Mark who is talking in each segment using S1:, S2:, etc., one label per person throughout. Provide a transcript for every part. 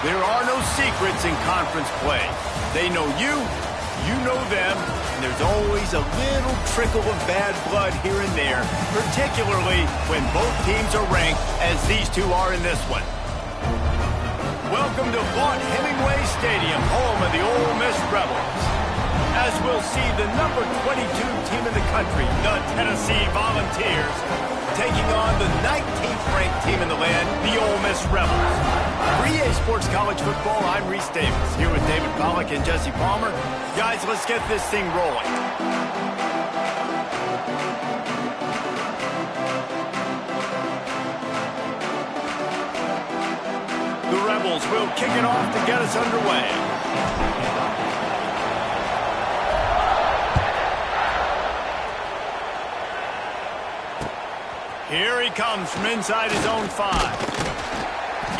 S1: There are no secrets in conference play. They know you, you know them, and there's always a little trickle of bad blood here and there, particularly when both teams are ranked as these two are in this one. Welcome to Vaught-Hemingway Stadium, home of the Ole Miss Rebels. As we'll see the number 22 team in the country, the Tennessee Volunteers, taking on the 19th ranked team in the land, the Ole Miss Rebels. For EA Sports College Football, I'm Reese Davis, here with David Pollack and Jesse Palmer. Guys, let's get this thing rolling. The Rebels will kick it off to get us underway. Here he comes from inside his own 5.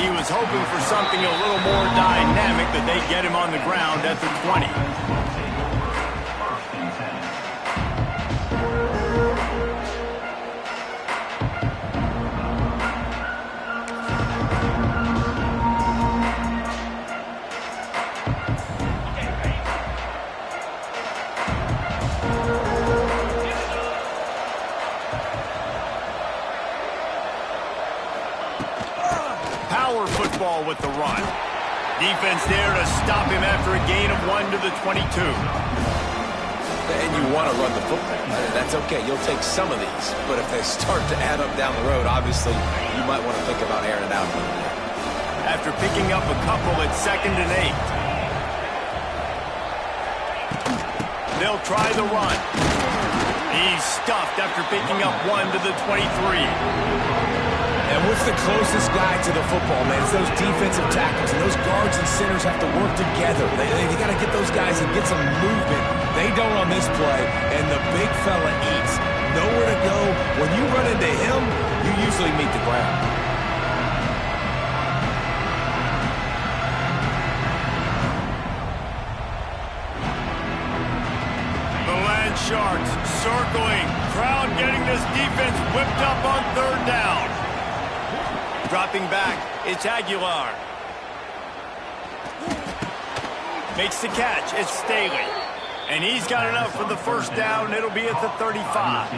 S1: He was hoping for something a little more dynamic that they'd get him on the ground at the 20. Football with the run. Defense there to stop him after a gain of 1 to the 22.
S2: And you want to run the football. That's okay. You'll take some of these. But if they start to add up down the road, obviously, you might want to think about airing it out a little bit.
S1: After picking up a couple at 2nd and 8. They'll try the run. He's stuffed after picking up 1 to the 23.
S2: And what's the closest guy to the football, man? It's those defensive tackles, and those guards and centers have to work together. They got to get those guys and get some movement. They don't on this play, and the big fella eats. Nowhere to go. When you run into him, you usually meet the ground.
S1: The Land Sharks circling. Crowd getting this defense whipped up on 3rd down. Dropping back, it's Aguilar. Makes the catch, it's Staley. And he's got enough for the 1st down. It'll be at the 35.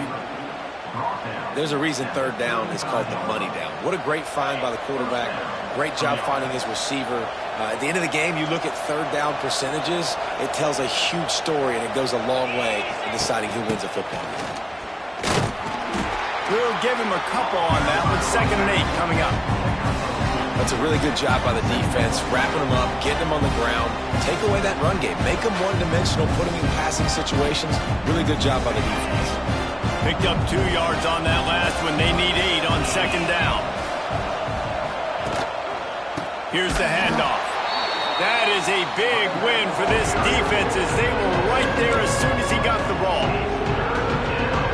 S2: There's a reason 3rd down is called the money down. What a great find by the quarterback. Great job finding his receiver. At the end of the game, you look at 3rd down percentages. It tells a huge story, and it goes a long way in deciding who wins a football game.
S1: We'll give him a couple on that with 2nd and 8 coming up.
S2: That's a really good job by the defense, wrapping them up, getting them on the ground. Take away that run game. Make them one-dimensional, put them in passing situations. Really good job by the defense.
S1: Picked up 2 yards on that last one. They need 8 on 2nd down. Here's the handoff. That is a big win for this defense as they were right there as soon as he got the ball.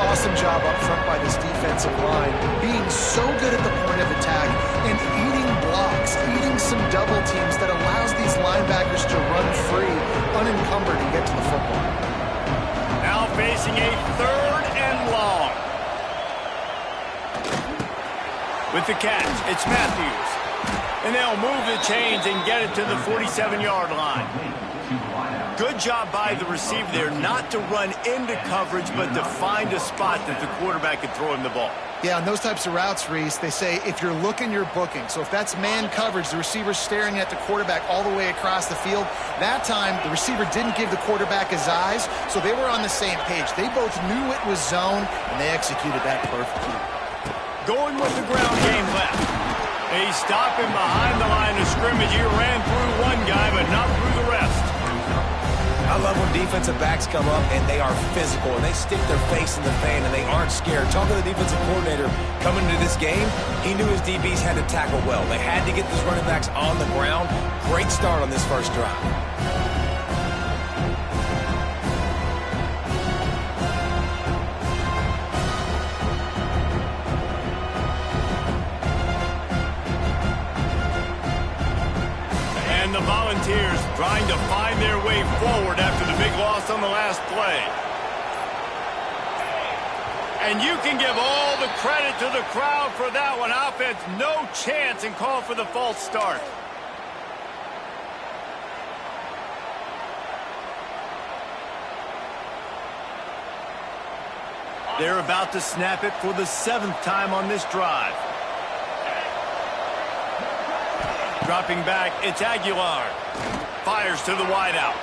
S3: Awesome job up front by this defensive line, being so good at the point of attack and eating blocks, eating some double teams that allows these linebackers to run free, unencumbered, and get to the football.
S1: Now facing a 3rd and long. With the catch, it's Matthews. And they'll move the chains and get it to the 47-yard line. Good job by the receiver there not to run into coverage, but to find a spot that the quarterback could throw him the ball.
S3: Yeah, on those types of routes, Reese, they say if you're looking, you're booking. So if that's man coverage, the receiver's staring at the quarterback all the way across the field. That time, the receiver didn't give the quarterback his eyes, so they were on the same page. They both knew it was zone, and they executed that perfectly.
S1: Going with the ground game left. They stop him behind the line of scrimmage. He ran through one guy, but not through the rest.
S2: I love when defensive backs come up and they are physical and they stick their face in the fan and they aren't scared. Talking to the defensive coordinator coming into this game, he knew his DBs had to tackle well. They had to get these running backs on the ground. Great start on this first drive.
S1: And the Volunteers trying to find their way forward after the big loss on the last play. And you can give all the credit to the crowd for that one. Offense, no chance, and call for the false start. They're about to snap it for the 7th time on this drive. Dropping back, it's Aguilar. Fires to the wideout.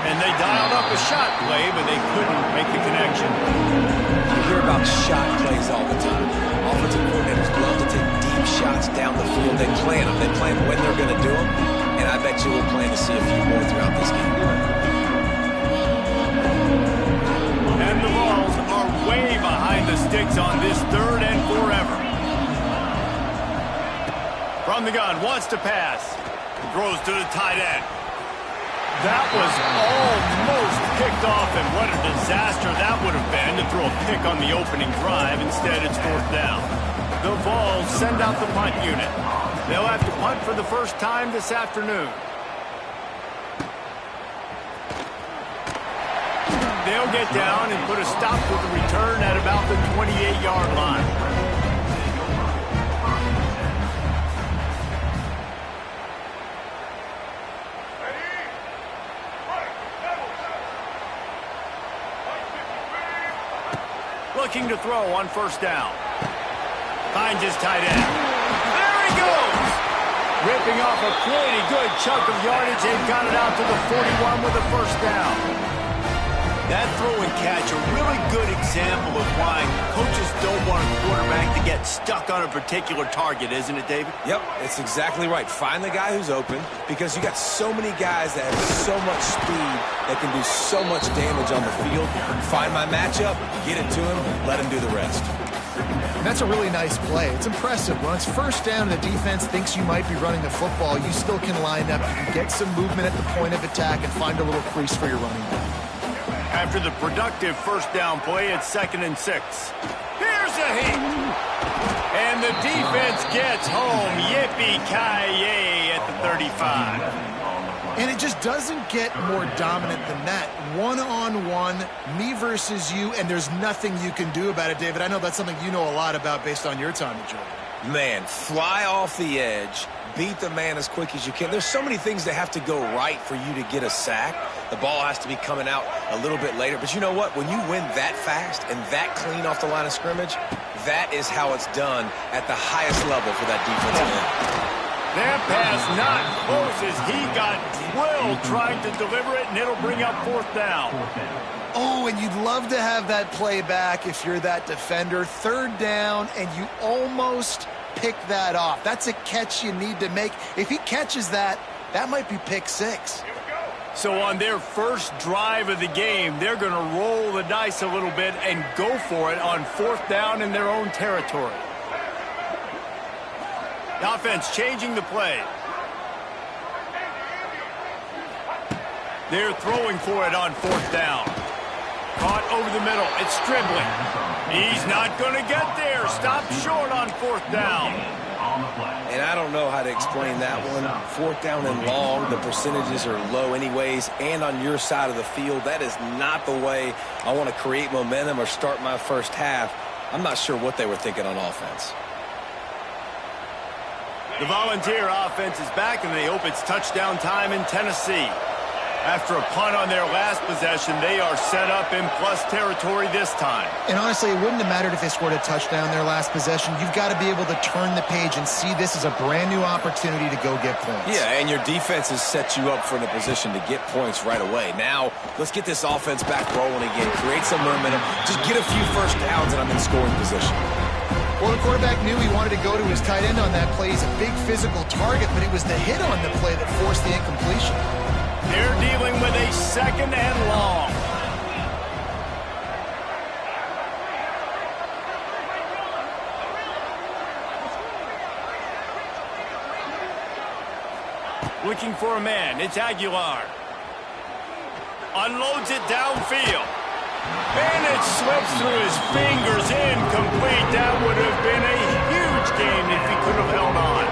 S1: And they dialed up a shot play, but they couldn't make the connection.
S2: You hear about shot plays all the time. Offensive coordinators love to take deep shots down the field. They plan them. They plan when they're going to do them. And I bet you we'll plan to see a few more throughout this game.
S1: And the Vols are way behind the sticks on this 3rd and forever. From the gun, wants to pass. Throws to the tight end. That was almost picked off, and what a disaster that would have been to throw a pick on the opening drive. Instead, it's 4th down. The Vols send out the punt unit. They'll have to punt for the first time this afternoon. They'll get down and put a stop to the return at about the 28-yard line. Looking to throw on 1st down. Finds his tight end. There he goes! Ripping off a pretty good chunk of yardage. They've got it out to the 41 with a 1st down. That throw and catch, a really good example of why coaches don't want a quarterback to get stuck on a particular target, isn't it, David?
S2: Yep, it's exactly right. Find the guy who's open, because you got so many guys that have so much speed that can do so much damage on the field. Find my matchup, get it to him, let him do the rest.
S3: And that's a really nice play. It's impressive. When it's 1st down and the defense thinks you might be running the football, you still can line up. You can get some movement at the point of attack and find a little crease for your running back.
S1: After the productive 1st down play, it's 2nd and 6. Here's a hit. And the defense gets home. Yippee-ki-yay at the 35.
S3: And it just doesn't get more dominant than that. One-on-one, me versus you, and there's nothing you can do about it, David. I know that's something you know a lot about based on your time at Georgia.
S2: Man, fly off the edge, beat the man as quick as you can. There's so many things that have to go right for you to get a sack. The ball has to be coming out a little bit later. But you know what? When you win that fast and that clean off the line of scrimmage, that is how it's done at the highest level for that defensive end.
S1: That pass not close as he got drilled trying to deliver it, and it'll bring up 4th down.
S3: Oh, and you'd love to have that play back if you're that defender. 3rd down, and you almost pick that off. That's a catch you need to make. If he catches that, that might be pick 6.
S1: So on their first drive of the game, they're going to roll the dice a little bit and go for it on 4th down in their own territory. The offense changing the play. They're throwing for it on 4th down. Caught over the middle. It's Stribling. He's not going to get there. Stopped short on 4th down.
S2: And I don't know how to explain that one. 4th down and long, the percentages are low anyways, and on your side of the field, that is not the way I want to create momentum or start my first half. I'm not sure what they were thinking on offense.
S1: The Volunteer offense is back, and they hope it's touchdown time in Tennessee. After a punt on their last possession, they are set up in plus territory this time.
S3: And honestly, it wouldn't have mattered if they scored a touchdown their last possession. You've got to be able to turn the page and see this as a brand new opportunity to go get points.
S2: Yeah, and your defense has set you up for the position to get points right away. Now, let's get this offense back rolling again. Create some momentum. Just get a few 1st downs, and I'm in scoring position.
S3: Well, the quarterback knew he wanted to go to his tight end on that play. He's a big physical target, but it was the hit on the play that forced the incompletion.
S1: They're dealing with a 2nd and long. Looking for a man. It's Aguilar. Unloads it downfield. And it slips through his fingers. Incomplete. That would have been a huge game if he could have held on.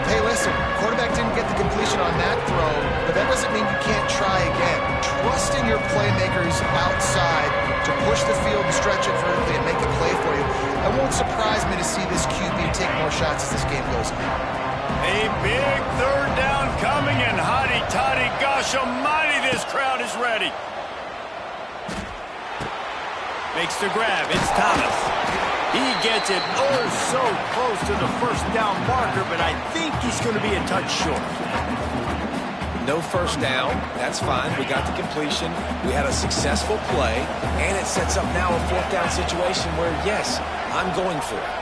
S3: Hey, listen, quarterback didn't get the completion on that throw, but that doesn't mean you can't try again. Trust in your playmakers outside to push the field and stretch it vertically and make a play for you. It won't surprise me to see this QB take more shots as this game goes on.
S1: A big 3rd down coming, and hotty-toddy, gosh almighty, this crowd is ready. Makes the grab. It's Thomas. He gets it oh so close to the first down marker, but I think he's going to be a touch short.
S2: No first down. That's fine. We got the completion. We had a successful play, and it sets up now a fourth down situation where, yes, I'm going for it.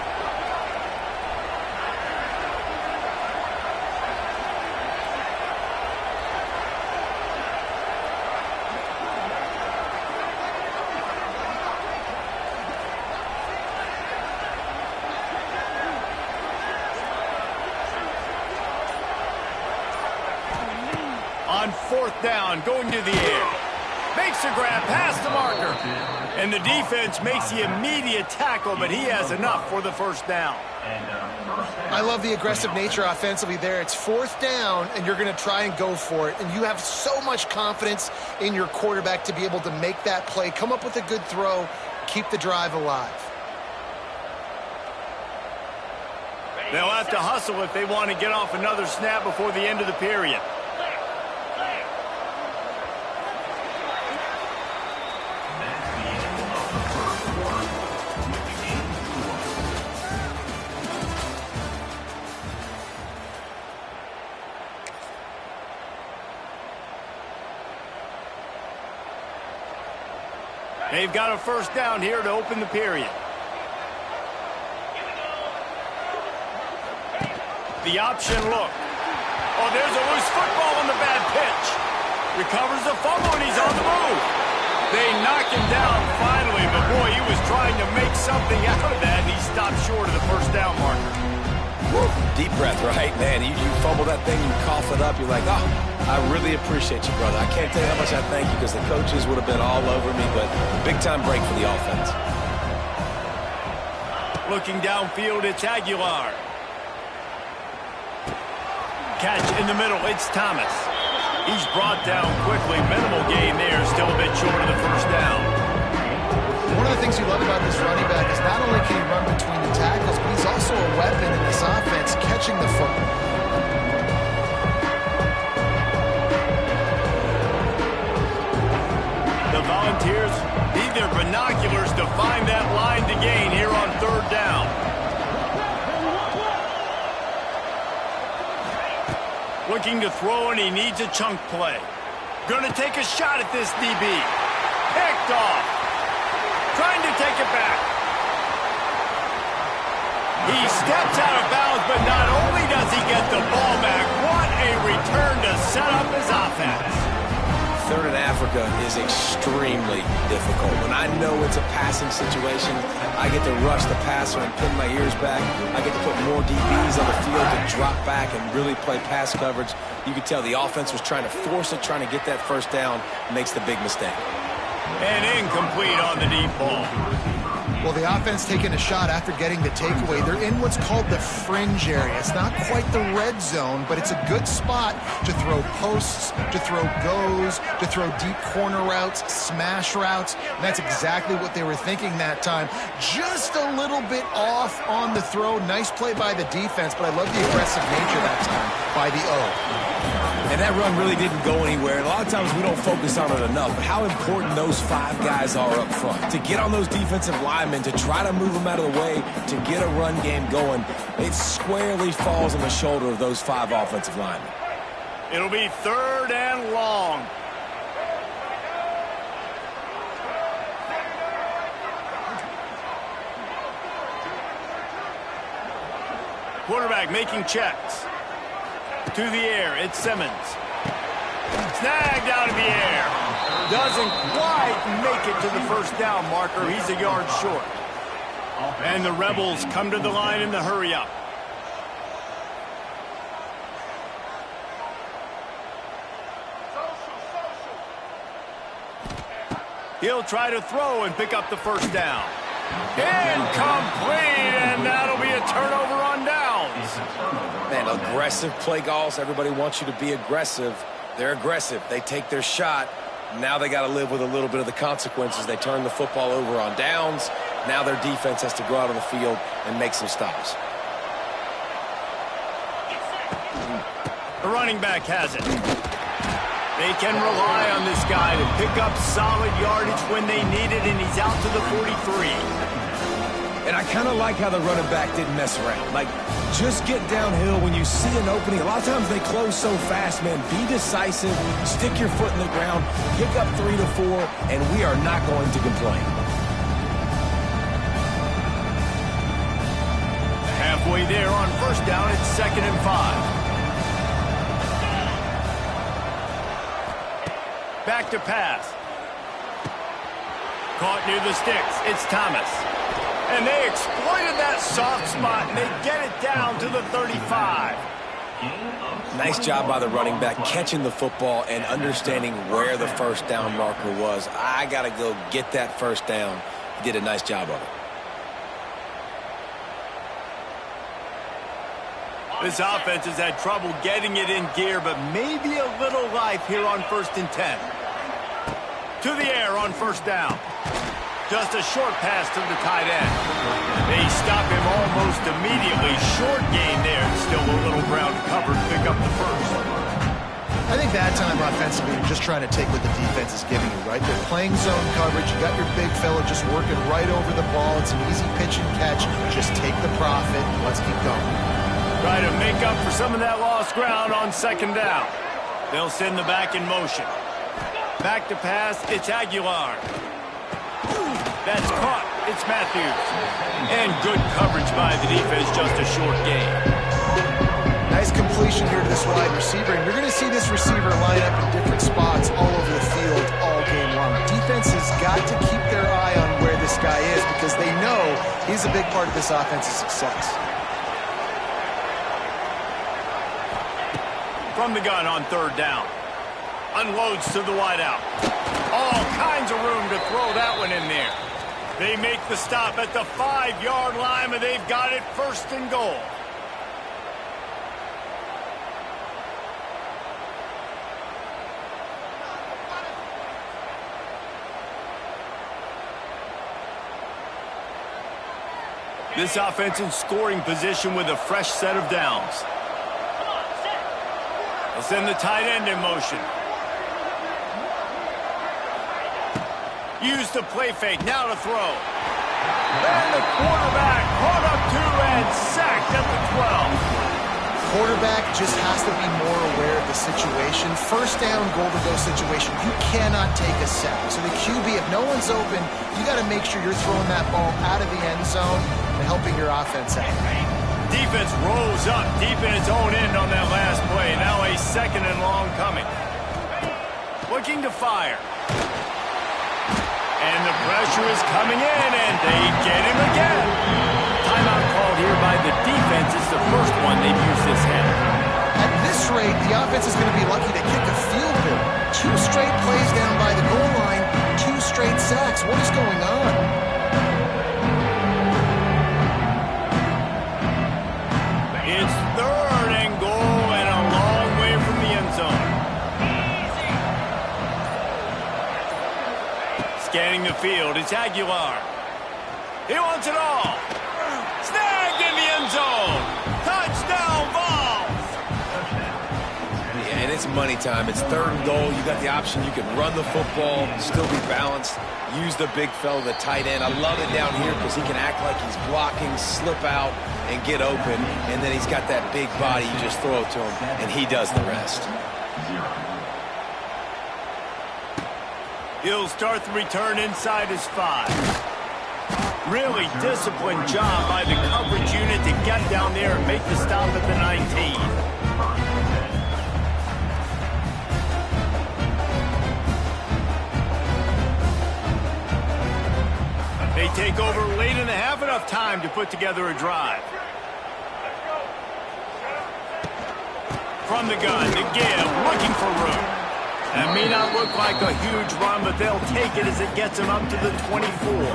S1: On fourth down, going to the air. Makes a grab past the marker. And the defense makes the immediate tackle, but he has enough for the first down.
S3: I love the aggressive nature offensively there. It's fourth down, and you're going to try and go for it. And you have so much confidence in your quarterback to be able to make that play, come up with a good throw, keep the drive alive.
S1: They'll have to hustle if they want to get off another snap before the end of the period. They've got a first down here to open the period. The option look. Oh, there's a loose football on the bad pitch. Recovers the fumble, and he's on the move. They knock him down finally, but boy, he was trying to make something out of that, and he stopped short of the first down marker.
S2: Woo. Deep breath, right? Man, you fumble that thing, you cough it up, you're like, oh, I really appreciate you, brother. I can't tell you how much I thank you because the coaches would have been all over me, but big-time break for the offense.
S1: Looking downfield, it's Aguilar. Catch in the middle, it's Thomas. He's brought down quickly. Minimal gain there, still a bit short of the first down.
S3: One of the things you love about this running back is not only can he run between the tackles, but he's also a weapon in this offense, catching the football.
S1: The Volunteers need their binoculars to find that line to gain here on third down. Looking to throw, and he needs a chunk play. Going to take a shot at this DB. Picked off. Trying to take it back. He steps out of bounds, but not only does he get the ball back, what a return to set up his offense.
S2: Third in Africa is extremely difficult. When I know it's a passing situation, I get to rush the passer and pin my ears back. I get to put more DBs on the field to drop back and really play pass coverage. You could tell the offense was trying to force it, trying to get that first down, makes the big mistake.
S1: And incomplete on the deep ball.
S3: Well, the offense taking a shot after getting the takeaway. They're in what's called the fringe area. It's not quite the red zone, but it's a good spot to throw posts, to throw goes, to throw deep corner routes, smash routes. And that's exactly what they were thinking that time. Just a little bit off on the throw. Nice play by the defense, but I love the aggressive nature that time by the O.
S2: And that run really didn't go anywhere. And a lot of times we don't focus on it enough. But how important those five guys are up front. To get on those defensive linemen, to try to move them out of the way, to get a run game going, it squarely falls on the shoulder of those five offensive linemen.
S1: It'll be third and long. Quarterback making checks. To the air, it's Simmons. Snagged out of the air. Doesn't quite make it to the first down marker. He's a yard short. And the Rebels come to the line in the hurry-up. He'll try to throw and pick up the first down. Incomplete, and that'll be a turnover on downs.
S2: Man, aggressive play calls. Everybody wants you to be aggressive. They're aggressive. They take their shot. Now they got to live with a little bit of the consequences. They turn the football over on downs. Now their defense has to go out on the field and make some stops.
S1: The running back has it. They can rely on this guy to pick up solid yardage when they need it, and he's out to the 43.
S2: And I kind of like how the running back didn't mess around. Like, just get downhill when you see an opening. A lot of times they close so fast, man. Be decisive, stick your foot in the ground, pick up 3 to 4, and we are not going to complain.
S1: Halfway there on first down, it's 2nd and 5. Back to pass. Caught near the sticks. It's Thomas. And they exploited that soft spot, and they get it down to the 35.
S2: Nice job by the running back catching the football and understanding where the first down marker was. I got to go get that first down. He did a nice job of it.
S1: This offense has had trouble getting it in gear, but maybe a little life here on 1st and 10. To the air on first down. Just a short pass to the tight end. They stop him almost immediately. Short gain there. Still a little ground to cover to pick up the first.
S3: I think that time offensively, you're just trying to take what the defense is giving you, right? They're playing zone coverage. You got your big fella just working right over the ball. It's an easy pitch and catch. Just take the profit. Let's keep going.
S1: Try to make up for some of that lost ground on 2nd down. They'll send the back in motion. Back to pass. It's Aguilar. That's caught. It's Matthews. And good coverage by the defense, just a short gain.
S3: Nice completion here to this wide receiver. And you're going to see this receiver line up in different spots all over the field all game long. Defense has got to keep their eye on where this guy is because they know he's a big part of this offense's success.
S1: From the gun on 3rd down. Unloads to the wideout. All kinds of room to throw that one in there. They make the stop at the 5-yard line, and they've got it 1st and goal. This offense in scoring position with a fresh set of downs. They'll send the tight end in motion. Use the play fake, now to throw. And the quarterback caught up to and sacked at the 12.
S3: Quarterback just has to be more aware of the situation. First down, goal-to-go situation. You cannot take a sack. So the QB, if no one's open, you got to make sure you're throwing that ball out of the end zone and helping your offense out.
S1: Defense rolls up deep in its own end on that last play. Now a 2nd and long coming. Looking to fire. And the pressure is coming in, and they get him again. Timeout called here by the defense. It's the first one they've used this half.
S3: At this rate, the offense is going to be lucky to kick a field goal. 2 straight plays down by the goal line, 2 straight sacks. What is going on?
S1: It's 3rd and goal and a long way from the end zone. Scanning the field, it's Aguilar. He wants it all. Snagged in the end zone. Touchdown, Vols.
S2: Yeah, and it's money time. It's 3rd and goal. You got the option. You can run the football, still be balanced, use the big fella, the tight end. I love it down here because he can act like he's blocking, slip out, and get open. And then he's got that big body. You just throw it to him, and he does the rest.
S1: He'll start the return inside his 5. Really disciplined job by the coverage unit to get down there and make the stop at the 19. They take over late in the half, enough time to put together a drive. From the gun to give, looking for room. That may not look like a huge run, but they'll take it as it gets them up to the 24.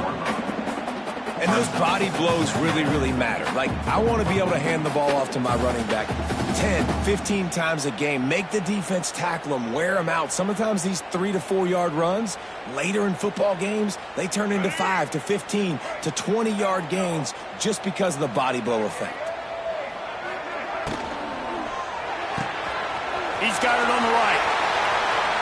S2: And those body blows really, really matter. Like, I want to be able to hand the ball off to my running back 10, 15 times a game. Make the defense tackle them, wear them out. Sometimes these 3 to 4 yard runs, later in football games, they turn into 5 to 15 to 20 yard gains just because of the body blow effect.
S1: He's got it on the right.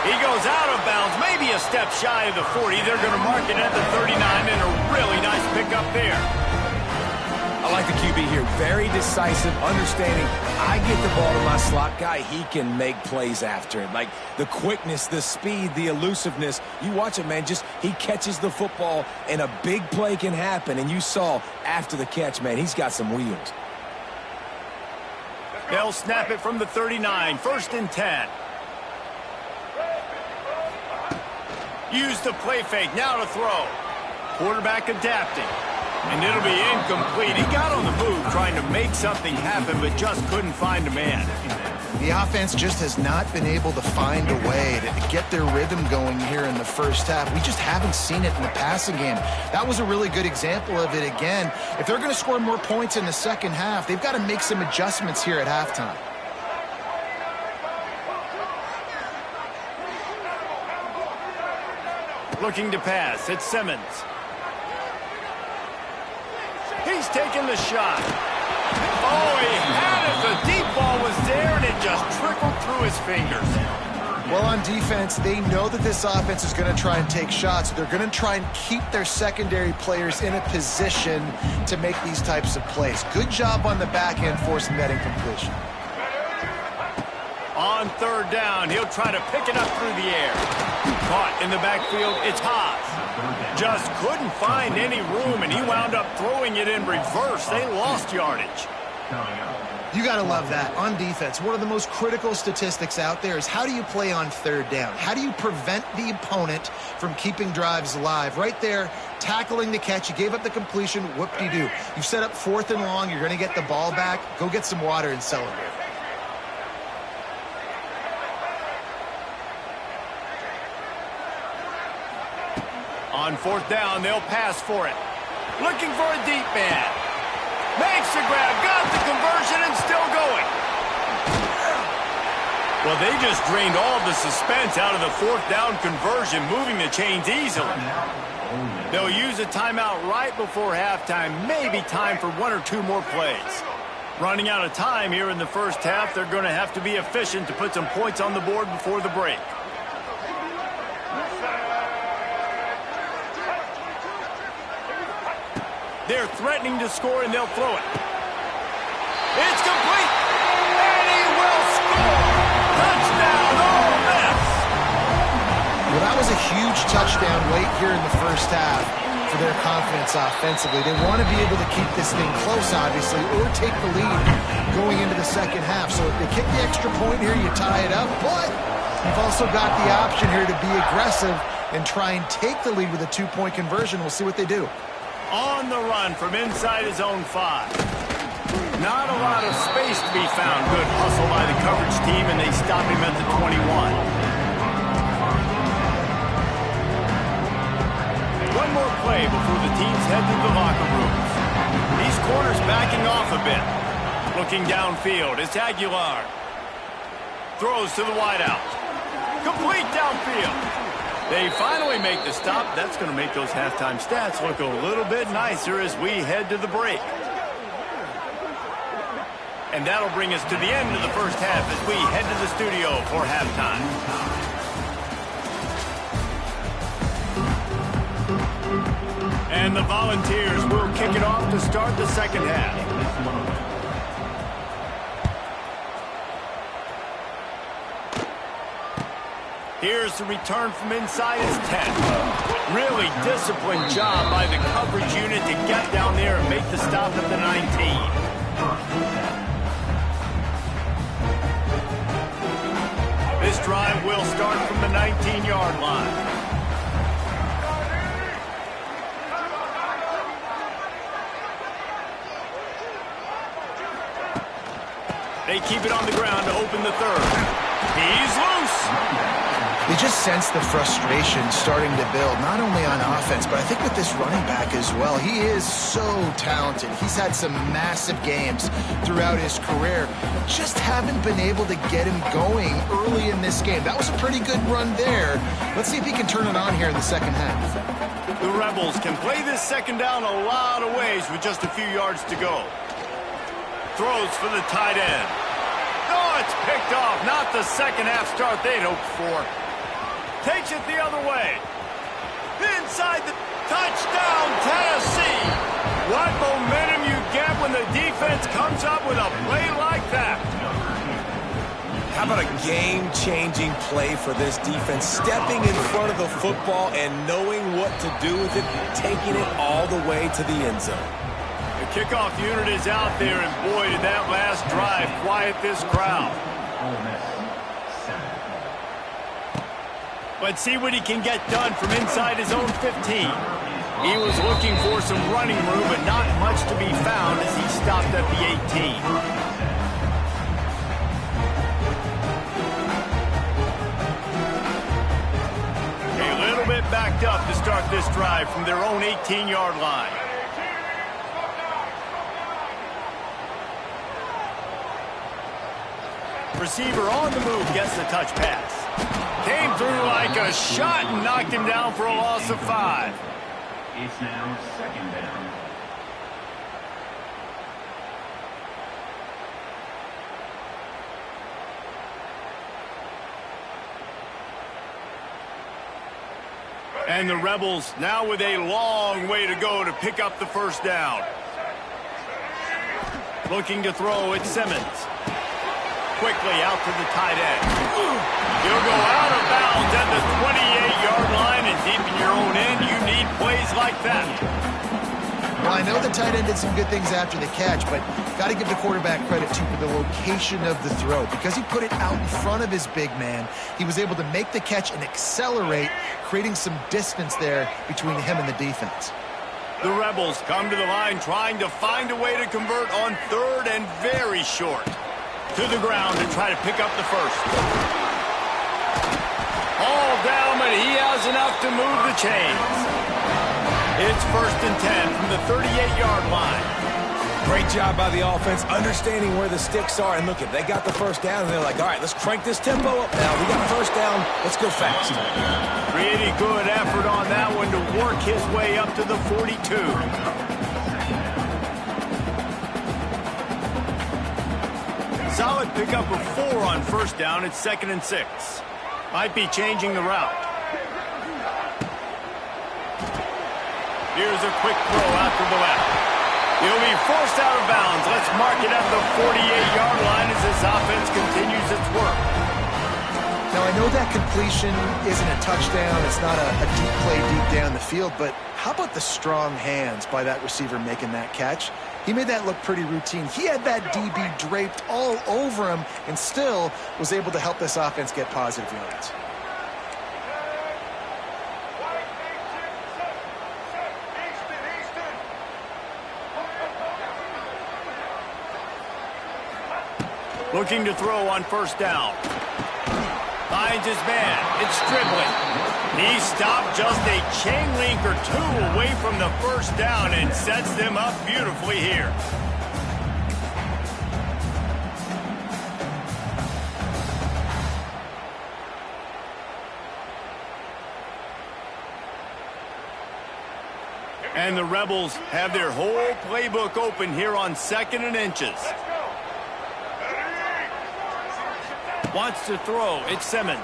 S1: He goes out of bounds, maybe a step shy of the 40. They're going to mark it at the 39, and a really nice pickup there.
S2: I like the QB here. Very decisive, understanding. I get the ball to my slot guy. He can make plays after it. Like the quickness, the speed, the elusiveness. You watch it, man. Just he catches the football, and a big play can happen. And you saw after the catch, man, he's got some wheels.
S1: They'll snap it from the 39. 1st and 10. Use the play fake. Now to throw. Quarterback adapting. And it'll be incomplete. He got on the move trying to make something happen, but just couldn't find a man.
S3: The offense just has not been able to find a way to get their rhythm going here in the first half. We just haven't seen it in the passing game. That was a really good example of it again. If they're going to score more points in the second half, they've got to make some adjustments here at halftime.
S1: Looking to pass. It's Simmons. He's taking the shot. Oh, he had it. The deep ball was there, and it just trickled through his fingers.
S3: Well, on defense, they know that this offense is going to try and take shots. They're going to try and keep their secondary players in a position to make these types of plays. Good job on the back end forcing that incompletion.
S1: On 3rd down, he'll try to pick it up through the air. Caught in the backfield, it's Haas. Just couldn't find any room, and he wound up throwing it in reverse. They lost yardage.
S3: You got to love that. On defense, one of the most critical statistics out there is how do you play on 3rd down? How do you prevent the opponent from keeping drives alive? Right there, tackling the catch. You gave up the completion. Whoop-de-doo. You've set up 4th and long. You're going to get the ball back. Go get some water and celebrate.
S1: On 4th down, they'll pass for it. Looking for a deep man. Makes the grab, got the conversion, and still going. Well, they just drained all the suspense out of the 4th down conversion, moving the chains easily. They'll use a timeout right before halftime, maybe time for 1 or 2 more plays. Running out of time here in the first half, they're going to have to be efficient to put some points on the board before the break. They're threatening to score, and they'll throw it. It's complete, and he will score. Touchdown, Ole Miss.
S3: Well, that was a huge touchdown late here in the first half for their confidence offensively. They want to be able to keep this thing close, obviously, or take the lead going into the second half. So if they kick the extra point here, you tie it up, but you've also got the option here to be aggressive and try and take the lead with a 2-point conversion. We'll see what they do.
S1: On the run from inside his own 5. Not a lot of space to be found. Good hustle by the coverage team, and they stop him at the 21. One more play before the teams head to the locker rooms. These corners backing off a bit. Looking downfield, it's Aguilar. Throws to the wideout. Complete downfield. They finally make the stop. That's going to make those halftime stats look a little bit nicer as we head to the break. And that'll bring us to the end of the first half as we head to the studio for halftime. And the Volunteers will kick it off to start the second half. Here's the return from inside his 10. Really disciplined job by the coverage unit to get down there and make the stop at the 19. This drive will start from the 19-yard line. They keep it on the ground to open the 3rd. He's loose.
S3: They just sense the frustration starting to build, not only on offense, but I think with this running back as well. He is so talented. He's had some massive games throughout his career. Just haven't been able to get him going early in this game. That was a pretty good run there. Let's see if he can turn it on here in the second half.
S1: The Rebels can play this second down a lot of ways with just a few yards to go. Throws for the tight end. Oh, it's picked off. Not the second half start they'd hoped for. Takes it the other way. Inside the touchdown, Tennessee. What momentum you get when the defense comes up with a play like that.
S2: How about a game-changing play for this defense? Stepping in front of the football and knowing what to do with it, taking it all the way to the end zone.
S1: The kickoff unit is out there, and boy, did that last drive quiet this crowd. Let's see what he can get done from inside his own 15. He was looking for some running room, but not much to be found as he stopped at the 18. Bit backed up to start this drive from their own 18-yard line. Receiver on the move gets the touch pass. Came through like a shot and knocked him down for a loss of 5.
S4: It's now second down.
S1: And the Rebels now with a long way to go to pick up the first down. Looking to throw at Simmons. Quickly out to the tight end. He'll go out of bounds at the 28-yard line, and deep in your own end, you need plays like that.
S3: Well, I know the tight end did some good things after the catch, but got to give the quarterback credit, too, for the location of the throw. Because he put it out in front of his big man, he was able to make the catch and accelerate, creating some distance there between him and the defense.
S1: The Rebels come to the line trying to find a way to convert on third and very short. To the ground to try to pick up the first. All down, but he has enough to move the chains. It's 1st and 10 from the 38-yard line.
S2: Great job by the offense, understanding where the sticks are. And look, they got the first down, and they're like, all right, let's crank this tempo up now. We got first down. Let's go fast.
S1: Pretty good effort on that one to work his way up to the 42. Solid pickup of 4 on first down. It's 2nd and 6. Might be changing the route. Here's a quick throw out to the left. He'll be forced out of bounds. Let's mark it at the 48-yard line as this offense continues its work.
S3: Now, I know that completion isn't a touchdown. It's not a deep play deep down the field, but how about the strong hands by that receiver making that catch? He made that look pretty routine. He had that DB draped all over him and still was able to help this offense get positive yards.
S1: Looking to throw on first down. Finds his man. It's Stribling. He stopped just a chain link or 2 away from the first down and sets them up beautifully here. And the Rebels have their whole playbook open here on 2nd and inches. Wants to throw. It's Simmons.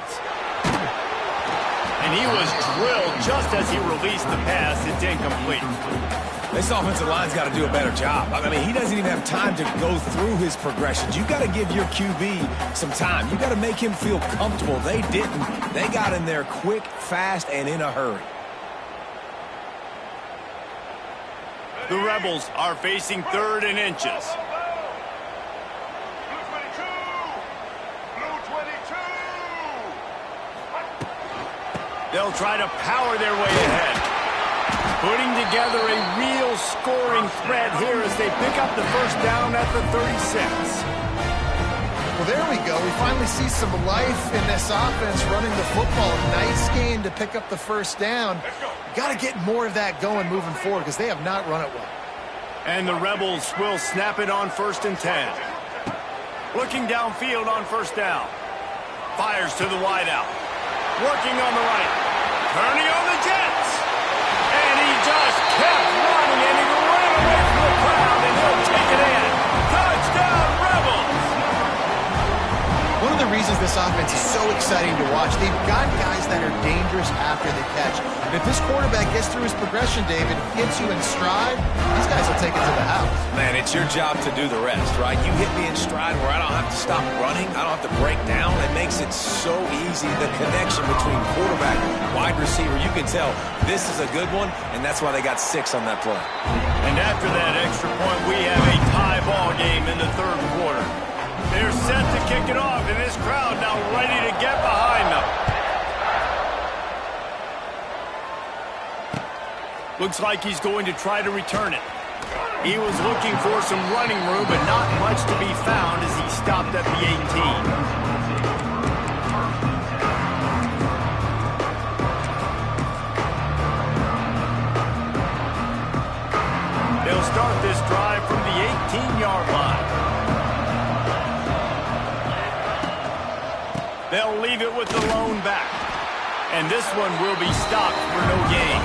S1: And he was drilled just as he released the pass. It's incomplete.
S2: This offensive line's got to do a better job. I mean, he doesn't even have time to go through his progressions. You've got to give your QB some time. You've got to make him feel comfortable. They didn't. They got in there quick, fast, and in a hurry.
S1: The Rebels are facing 3rd and inches. They'll try to power their way ahead. Putting together a real scoring threat here as they pick up the first down at the 36.
S3: Well, there we go. We finally see some life in this offense running the football. Nice game to pick up the first down. Got to get more of that going moving forward because they have not run it well.
S1: And the Rebels will snap it on 1st and 10. Looking downfield on first down. Fires to the wideout. Working on the right. Turning on the Jets. And he just kept running, and he ran away from the crowd, and he'll take it in. Touchdown, Rebels!
S3: One of the reasons this offense defense is so exciting to watch. They've got guys that are dangerous after the catch. And if this quarterback gets through his progression, David, hits you in stride, these guys will take it to the house.
S2: Man, it's your job to do the rest, right? You hit me in stride where I don't have to stop running. I don't have to break down. It makes it so easy. The connection between quarterback and wide receiver, you can tell this is a good one, and that's why they got 6 on that play.
S1: And after that extra point, we have a tie ball game in the third quarter. They're set to kick it off, and this crowd now ready to get behind them. Looks like he's going to try to return it. He was looking for some running room, but not much to be found as he stopped at the 18. They'll start this drive from the 18-yard line. They'll leave it with the lone back. And this one will be stopped for no gain.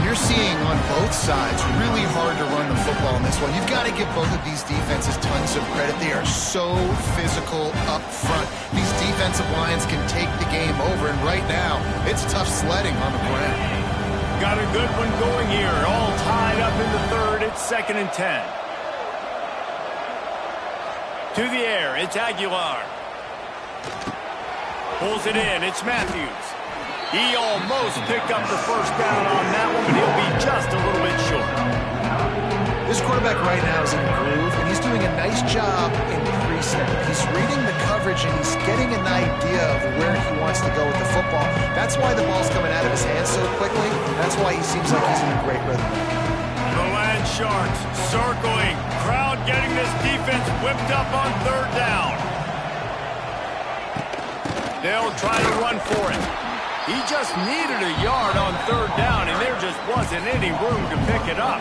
S3: You're seeing on both sides really hard to run the football in this one. You've got to give both of these defenses tons of credit. They are so physical up front. These defensive lines can take the game over, and right now, it's tough sledding on the ground.
S1: Got a good one going here. All tied up in the third. It's 2nd and 10. To the air. It's Aguilar. Pulls it in. It's Matthews. He almost picked up the first down on that one, but he'll be just a little bit short.
S3: This quarterback right now is in a groove, and he's doing a nice job in pre-snap. He's reading the coverage, and he's getting an idea of where he wants to go with the football. That's why the ball's coming out of his hands so quickly. That's why he seems like he's in a great rhythm.
S1: The Land Sharks circling. Crowd getting this defense whipped up on 3rd down. They'll try to run for it. He just needed a yard on 3rd down, and there just wasn't any room to pick it up.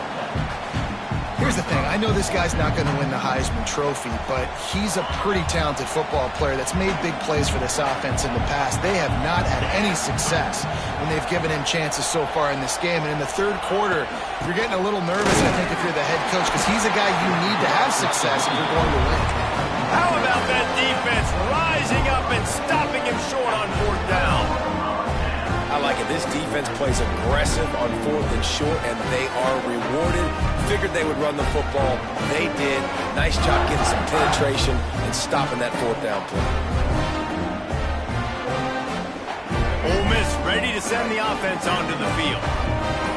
S3: Here's the thing. I know this guy's not going to win the Heisman Trophy, but he's a pretty talented football player that's made big plays for this offense in the past. They have not had any success when they've given him chances so far in this game. And in the third quarter, you're getting a little nervous, I think, if you're the head coach, because he's a guy you need to have success if you're going to win.
S1: How about that defense rising up and stopping him short on 4th down?
S2: I like it. This defense plays aggressive on 4th and short, and they are rewarded. Figured they would run the football. They did. Nice job getting some penetration and stopping that 4th down play.
S1: Ole Miss ready to send the offense onto the field.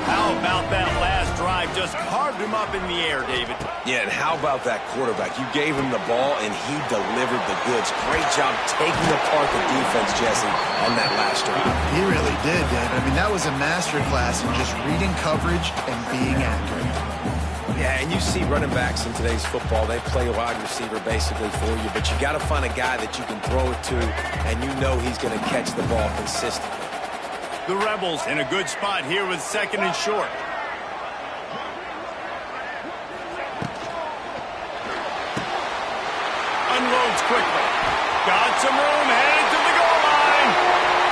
S1: How about that last drive? Just carved him up in the air, David.
S2: Yeah, and how about that quarterback? You gave him the ball, and he delivered the goods. Great job taking apart the defense, Jesse, on that last drive.
S3: He really did, David. I mean, that was a masterclass in just reading coverage and being accurate.
S2: Yeah, and you see running backs in today's football, they play a wide receiver basically for you, but you got to find a guy that you can throw it to, and you know he's going to catch the ball consistently.
S1: The Rebels in a good spot here with 2nd and short. Unloads quickly. Got some room, headed to the goal line.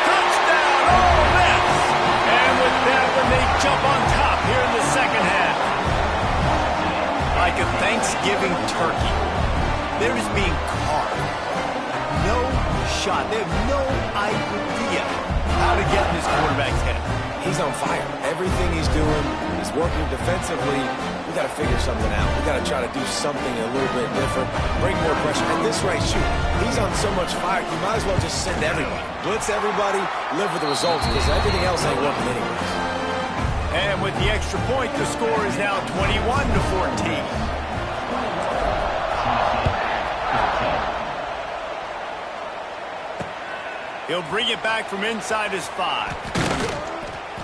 S1: Touchdown, Ole Miss. And with that one, they jump on top here in the second half. Like a Thanksgiving turkey, they're just being carved. No shot. They have no idea how to get in this quarterback's head.
S2: He's on fire. Everything he's doing, he's working defensively. We got to figure something out. We got to try to do something a little bit different, bring more pressure. At this rate, shoot, he's on so much fire, you might as well just send everybody. Blitz everybody, live with the results, because everything else ain't working anyways.
S1: And with the extra point, the score is now 21-14. He'll bring it back from inside his 5.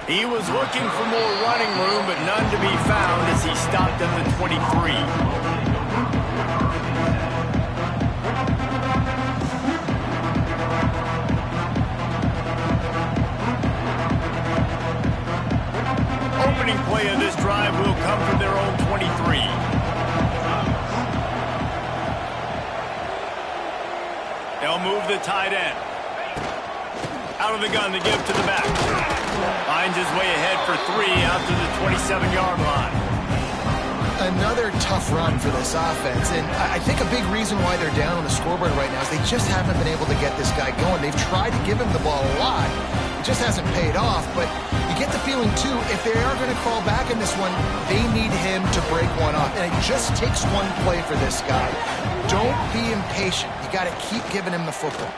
S1: He was looking for more running room, but none to be found as he stopped at the 23. Opening play of this drive will come from their own 23. They'll move the tight end. Out of the gun to give to the back. Finds his way ahead for 3 out to the 27-yard line.
S3: another tough run for this offense, and I think a big reason why they're down on the scoreboard right now is they just haven't been able to get this guy going. They've tried to give him the ball a lot. It just hasn't paid off, but you get the feeling, too, if they are going to crawl back in this one, they need him to break one off, and it just takes one play for this guy. Don't be impatient. You got to keep giving him the football.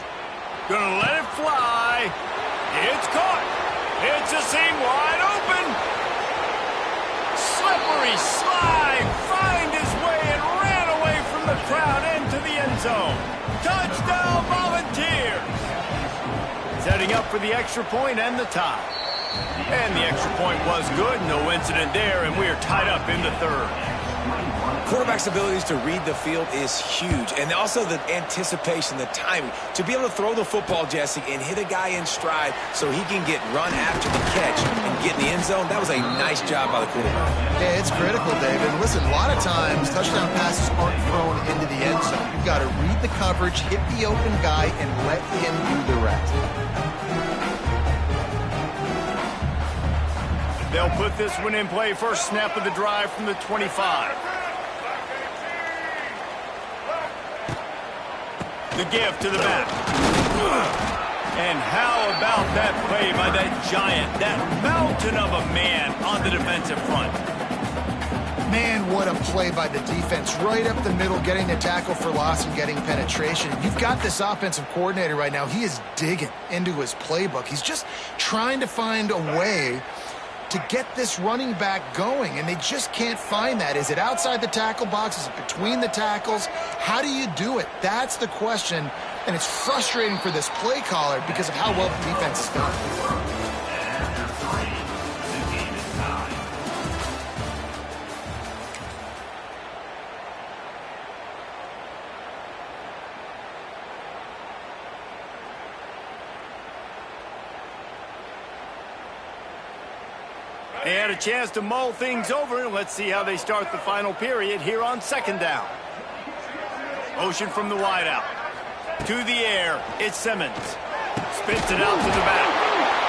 S1: Gonna let it fly. It's caught. It's a seam wide open. Slippery slide. Find his way and ran away from the crowd into the end zone. Touchdown Volunteers. Setting up for the extra point and the tie. And the extra point was good. No incident there, and we are tied up in the third.
S2: Quarterback's abilities to read the field is huge, and also the anticipation, the timing. To be able to throw the football, Jesse, and hit a guy in stride so he can get run after the catch and get in the end zone, that was a nice job by the quarterback.
S3: Yeah, it's critical, David. Listen, a lot of times touchdown passes aren't thrown into the end zone. You've got to read the coverage, hit the open guy, and let him do the rest.
S1: They'll put this one in play. First snap of the drive from the 25. The give to the back. And how about that play by that giant, that mountain of a man on the defensive front?
S3: Man, what a play by the defense. Right up the middle, getting the tackle for loss and getting penetration. You've got this offensive coordinator right now. He is digging into his playbook. He's just trying to find a way to get this running back going, and they just can't find that. Is it outside the tackle box? Is it between the tackles? How do you do it? That's the question, and it's frustrating for this play caller because of how well the defense is done.
S1: They had a chance to mull things over. Let's see how they start the final period here on second down. Motion from the wideout. To the air, it's Simmons. Spits it out to the back.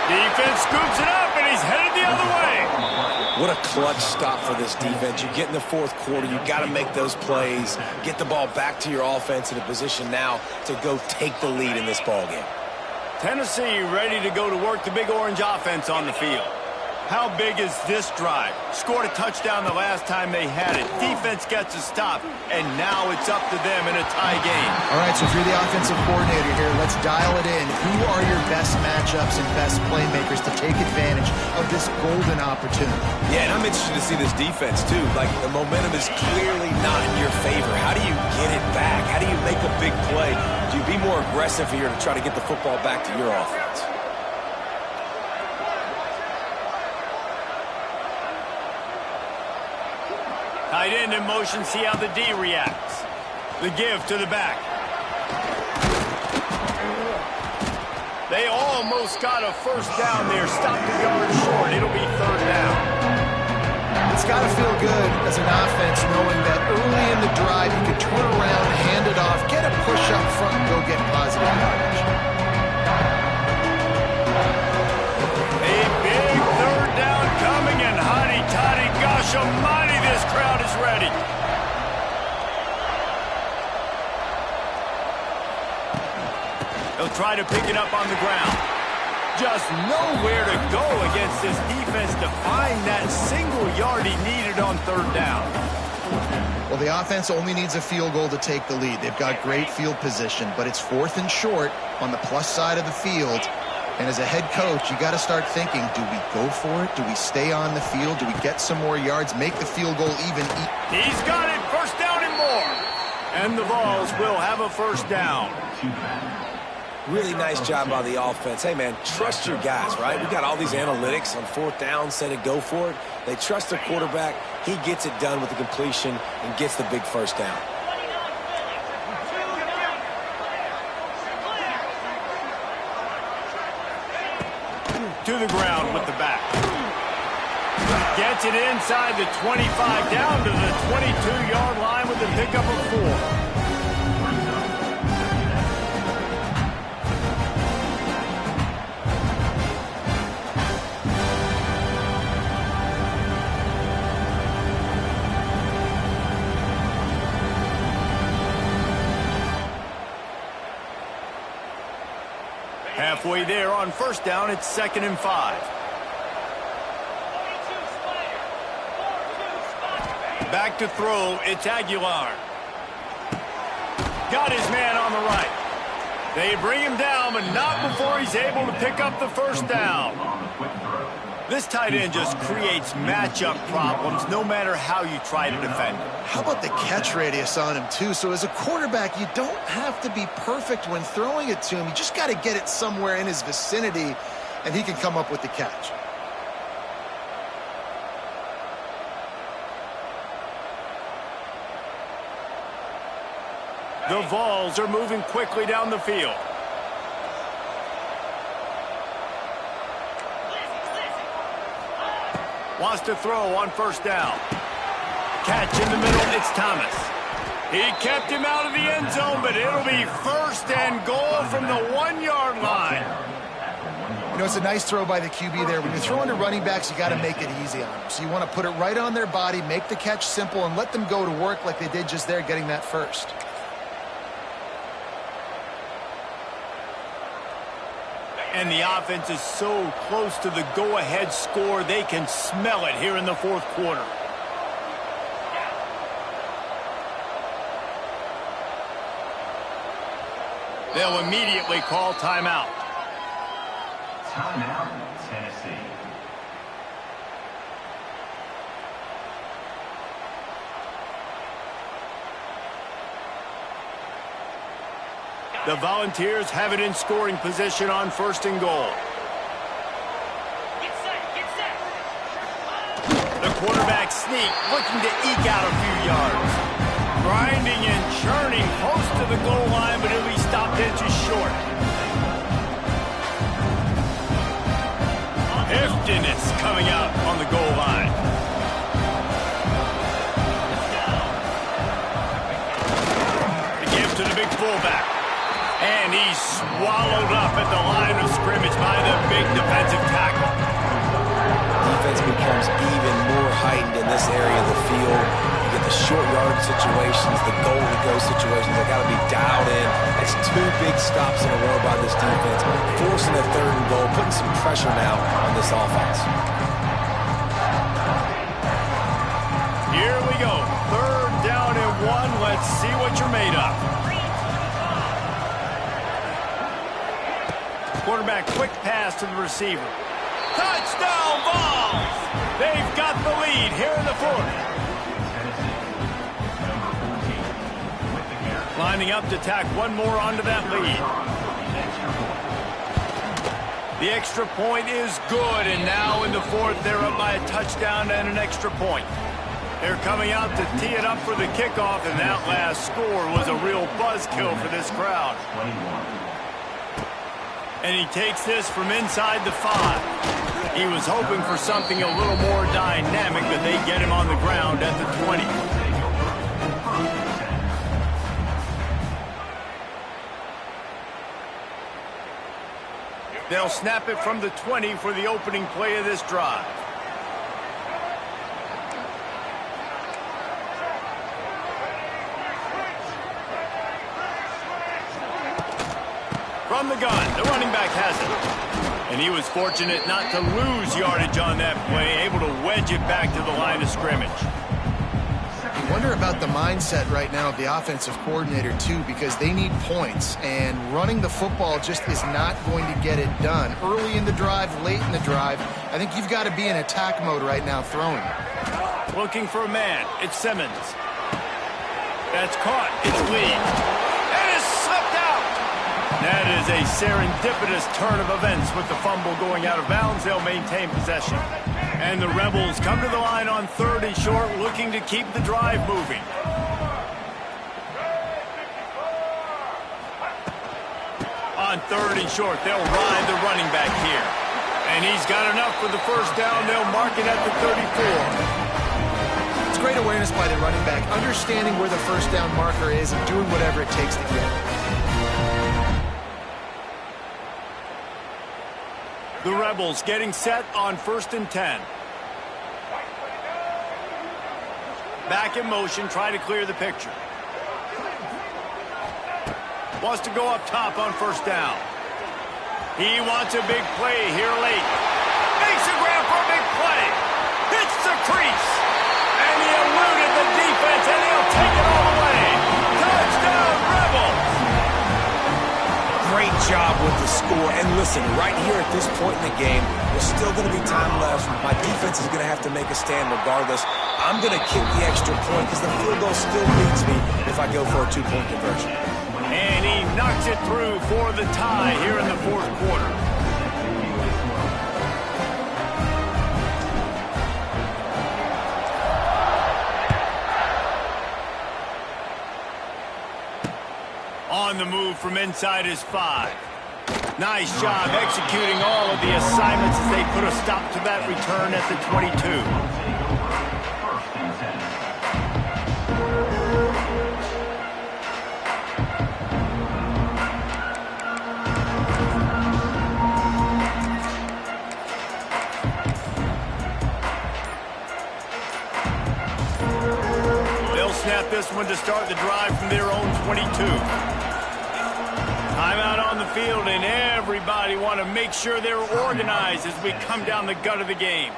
S1: Defense scoops it up, and he's headed the other way.
S2: What a clutch stop for this defense. You get in the fourth quarter, you got to make those plays, get the ball back to your offense in a position now to go take the lead in this ballgame.
S1: Tennessee ready to go to work the Big Orange offense on the field. How big is this drive? Scored a touchdown the last time they had it. Defense gets a stop, and now it's up to them in a tie game.
S3: All right, so if you're the offensive coordinator here, let's dial it in. Who are your best matchups and best playmakers to take advantage of this golden opportunity?
S2: Yeah, and I'm interested to see this defense, too. Like, the momentum is clearly not in your favor. How do you get it back? How do you make a big play? Do you be more aggressive here to try to get the football back to your offense?
S1: Tight end in motion, see how the D reacts. The give to the back. They almost got a first down there. Stopped the yard short. It'll be third down.
S3: It's got to feel good as an offense knowing that early in the drive you can turn around, hand it off, get a push up front, and go get positive yardage.
S1: A big third down coming, and hotty toddy, gosh almighty, this crowd is ready. They'll try to pick it up on the ground. Just nowhere to go against this defense to find that single yard he needed on third down.
S3: Well, the offense only needs a field goal to take the lead. They've got great field position, but it's fourth and short on the plus side of the field. And as a head coach, you got to start thinking, do we go for it? Do we stay on the field? Do we get some more yards, make the field goal even?
S1: He's got it, first down and more. And the Vols will have a first down.
S2: Really nice job by the offense. Hey, man, trust your guys, right? We got all these analytics on fourth down, said it, go for it. They trust their quarterback. He gets it done with the completion and gets the big first down.
S1: To the ground with the back. Gets it inside the 25, down to the 22-yard line with the pickup of 4. halfway there on first down. It's 2nd and 5. Back to throw. It's Aguilar. Got his man on the right. They bring him down, but not before he's able to pick up the first down. This tight end just creates matchup problems no matter how you try to defend him.
S3: How about the catch radius on him, too? So as a quarterback, you don't have to be perfect when throwing it to him. You just got to get it somewhere in his vicinity, and he can come up with the catch.
S1: The Vols are moving quickly down the field. Wants to throw on first down. Catch in the middle, it's Thomas. He kept him out of the end zone, but it'll be 1st and goal from the 1-yard line.
S3: You know, it's a nice throw by the QB there. When you're throwing to running backs, you got to make it easy on them. So you want to put it right on their body, make the catch simple, and let them go to work like they did just there, getting that first.
S1: And the offense is so close to the go-ahead score, they can smell it here in the 4th quarter. They'll immediately call timeout.
S4: Timeout, Tennessee.
S1: The Volunteers have it in scoring position on 1st and goal.
S5: Get set.
S1: The quarterback sneak, looking to eke out a few yards. Grinding and churning close to the goal line, but he'll be stopped inches short. Hifton is coming out on the goal line. The give to the big fullback. And he's swallowed up at the line of scrimmage by the big defensive tackle.
S2: Defense becomes even more heightened in this area of the field. You get the short yard situations, the goal-to-go situations. They got to be dialed in. That's 2 big stops in a row by this defense, forcing a 3rd and goal, putting some pressure now on this offense.
S1: Here we go. 3rd down and 1. Let's see what you're made of. Quarterback, quick pass to the receiver. Touchdown, Vols! They've got the lead here in the 4th. Lining up to tack one more onto that lead. The extra point is good, and now in the 4th, they're up by a touchdown and an extra point. They're coming out to tee it up for the kickoff, and that last score was a real buzzkill for this crowd. And he takes this from inside the 5. He was hoping for something a little more dynamic, but they get him on the ground at the 20. They'll snap it from the 20 for the opening play of this drive. From the gun, the running back has it. And he was fortunate not to lose yardage on that play, able to wedge it back to the line of scrimmage.
S3: I wonder about the mindset right now of the offensive coordinator, too, because they need points, and running the football just is not going to get it done. Early in the drive, late in the drive, I think you've got to be in attack mode right now throwing.
S1: Looking for a man. It's Simmons. That's caught. It's Lee. And it's slipped out. That is a serendipitous turn of events with the fumble going out of bounds. They'll maintain possession. And the Rebels come to the line on 3rd and short, looking to keep the drive moving. On 3rd and short, they'll ride the running back here. And he's got enough for the first down. They'll mark it at the 34.
S3: It's great awareness by the running back, understanding where the first down marker is and doing whatever it takes to get it.
S1: The Rebels getting set on 1st and 10. Back in motion, try to clear the picture. Wants to go up top on first down. He wants a big play here late. Makes a grab for a big play. Hits the crease. And he eluded the defense, and he'll take it all the way. Touchdown, Rebels!
S2: Great job with the score. And listen, right here at this point in the game, there's still going to be time left. My defense is going to have to make a stand regardless. I'm going to kick the extra point because the field goal still beats me if I go for a two-point conversion.
S1: And he knocks it through for the tie here in the fourth quarter. On the move from inside his 5. Nice job executing all of the assignments as they put a stop to that return at the 22. Snap this one to start the drive from their own 22. Timeout on the field, and everybody want to make sure they're organized as we come down the gut of the game.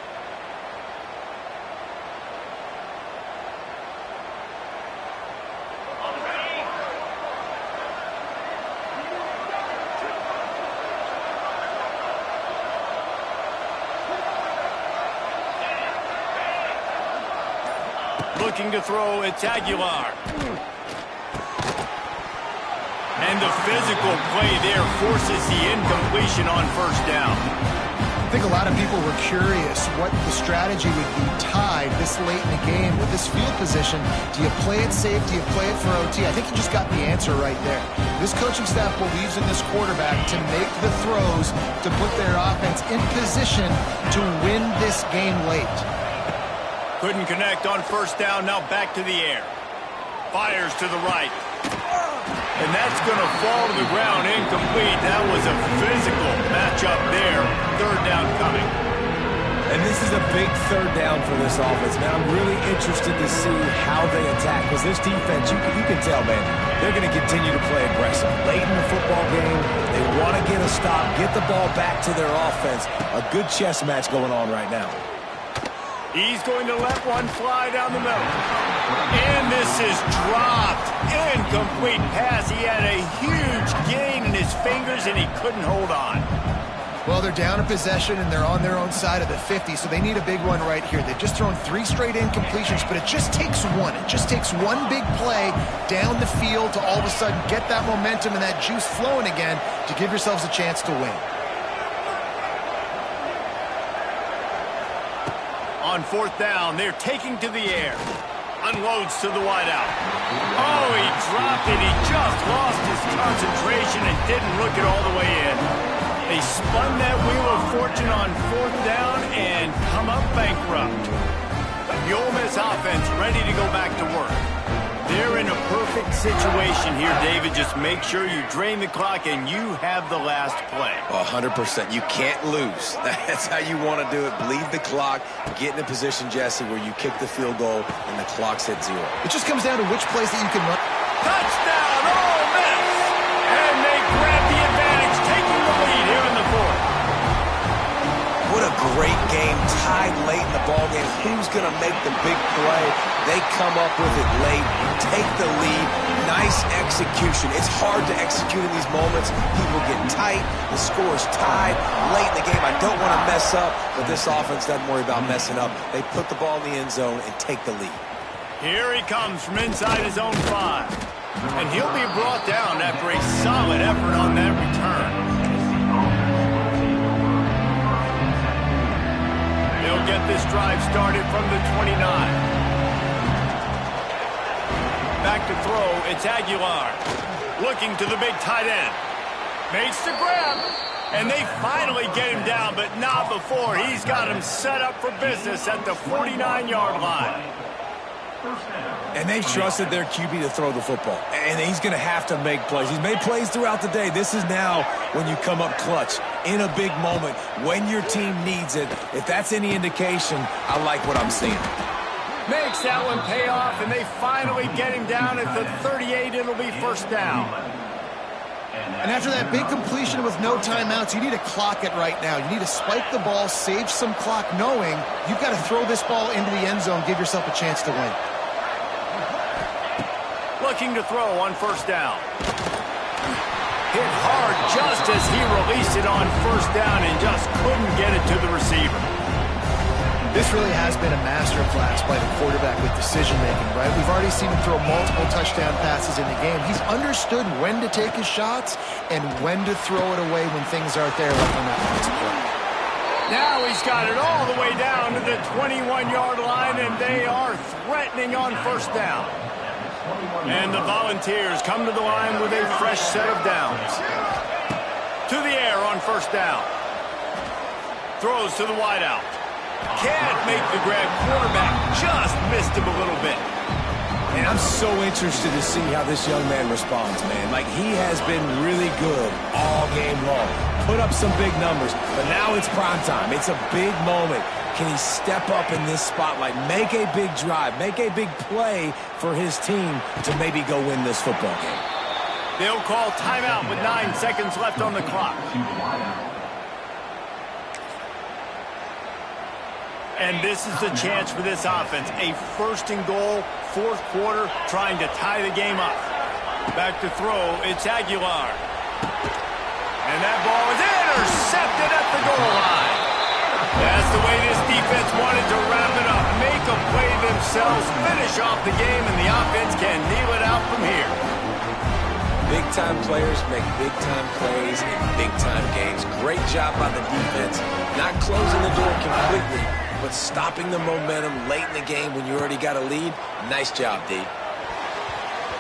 S1: Looking to throw, it's Aguilar. And the physical play there forces the incompletion on first down.
S3: I think a lot of people were curious what the strategy would be tied this late in the game with this field position. Do you play it safe? Do you play it for OT? I think you just got the answer right there. This coaching staff believes in this quarterback to make the throws to put their offense in position to win this game late.
S1: Couldn't connect on first down, now back to the air. Fires to the right. And that's going to fall to the ground incomplete. That was a physical matchup there. Third down coming.
S2: And this is a big third down for this offense, man. I'm really interested to see how they attack. Because this defense, you can tell, man, they're going to continue to play aggressive. Late in the football game, they want to get a stop, get the ball back to their offense. A good chess match going on right now.
S1: He's going to let one fly down the middle. And this is dropped. Incomplete pass. He had a huge gain in his fingers, and he couldn't hold on.
S3: Well, they're down a possession, and they're on their own side of the 50, so they need a big one right here. They've just thrown 3 straight incompletions, but it just takes one. It just takes one big play down the field to all of a sudden get that momentum and that juice flowing again to give yourselves a chance to win.
S1: On fourth down, they're taking to the air. Unloads to the wideout. Oh, he dropped it. He just lost his concentration and didn't look it all the way in. They spun that wheel of fortune on fourth down and come up bankrupt. The Ole Miss offense ready to go back to work. They're in a perfect situation here, David. Just make sure you drain the clock and you have the last play.
S2: 100%. You can't lose. That's how you want to do it. Bleed the clock. Get in a position, Jesse, where you kick the field goal and the clock's at 0.
S3: It just comes down to which plays that you can run.
S1: Touchdown, Ole Miss! And they grab the advantage, taking the lead here in the fourth.
S2: What a great game, tied late in the ballgame. Who's going to make the big play? They come up with it late, take the lead. Nice execution. It's hard to execute in these moments. People get tight. The score is tied late in the game. I don't want to mess up, but this offense doesn't worry about messing up. They put the ball in the end zone and take the lead.
S1: Here he comes from inside his own 5. And he'll be brought down after a solid effort on that return. They'll get this drive started from the 29. Back to throw, it's Aguilar. Looking to the big tight end. Makes the grab. And they finally get him down, but not before. He's got him set up for business at the 49-yard line.
S2: And they've trusted their QB to throw the football. And he's going to have to make plays. He's made plays throughout the day. This is now when you come up clutch in a big moment when your team needs it. If that's any indication, I like what I'm seeing.
S1: Makes that one pay off, and they finally get him down at the 38. It'll be first down.
S3: And after that big completion with no timeouts, you need to clock it right now. You need to spike the ball, save some clock, knowing you've got to throw this ball into the end zone, give yourself a chance to win.
S1: Looking to throw on first down. Hit hard just as he released it on first down and just couldn't get it to the receiver.
S3: This really has been a masterclass by the quarterback with decision-making, right? We've already seen him throw multiple touchdown passes in the game. He's understood when to take his shots and when to throw it away when things aren't there, like on that last play.
S1: Now he's got it all the way down to the 21-yard line, and they are threatening on first down. And the Volunteers come to the line with a fresh set of downs. To the air on first down. Throws to the wideout. Can't make the grab. Quarterback just missed him a little bit.
S2: And I'm so interested to see how this young man responds, man. Like, he has been really good all game long. Put up some big numbers, but now it's prime time. It's a big moment. Can he step up in this spotlight, make a big drive, make a big play for his team to maybe go win this football game?
S1: They'll call timeout with 9 seconds left on the clock. And this is the chance for this offense. A first and goal, fourth quarter, trying to tie the game up. Back to throw, it's Aguilar. And that ball is intercepted at the goal line. That's the way this defense wanted to wrap it up. Make a play themselves, finish off the game, and the offense can kneel it out from here.
S2: Big-time players make big-time plays in big-time games. Great job by the defense. Not closing the door completely, but stopping the momentum late in the game when you already got a lead. Nice job, D.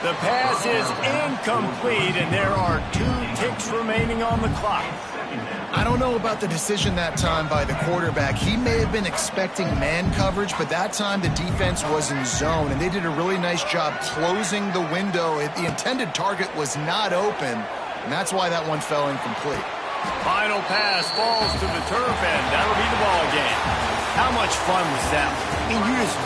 S1: The pass is incomplete, and there are 2 ticks remaining on the clock.
S3: I don't know about the decision that time by the quarterback. He may have been expecting man coverage, but that time the defense was in zone, and they did a really nice job closing the window. The intended target was not open, and that's why that one fell incomplete.
S1: Final pass falls to the turf, and that'll be the ball game. How much fun was that? I mean, you just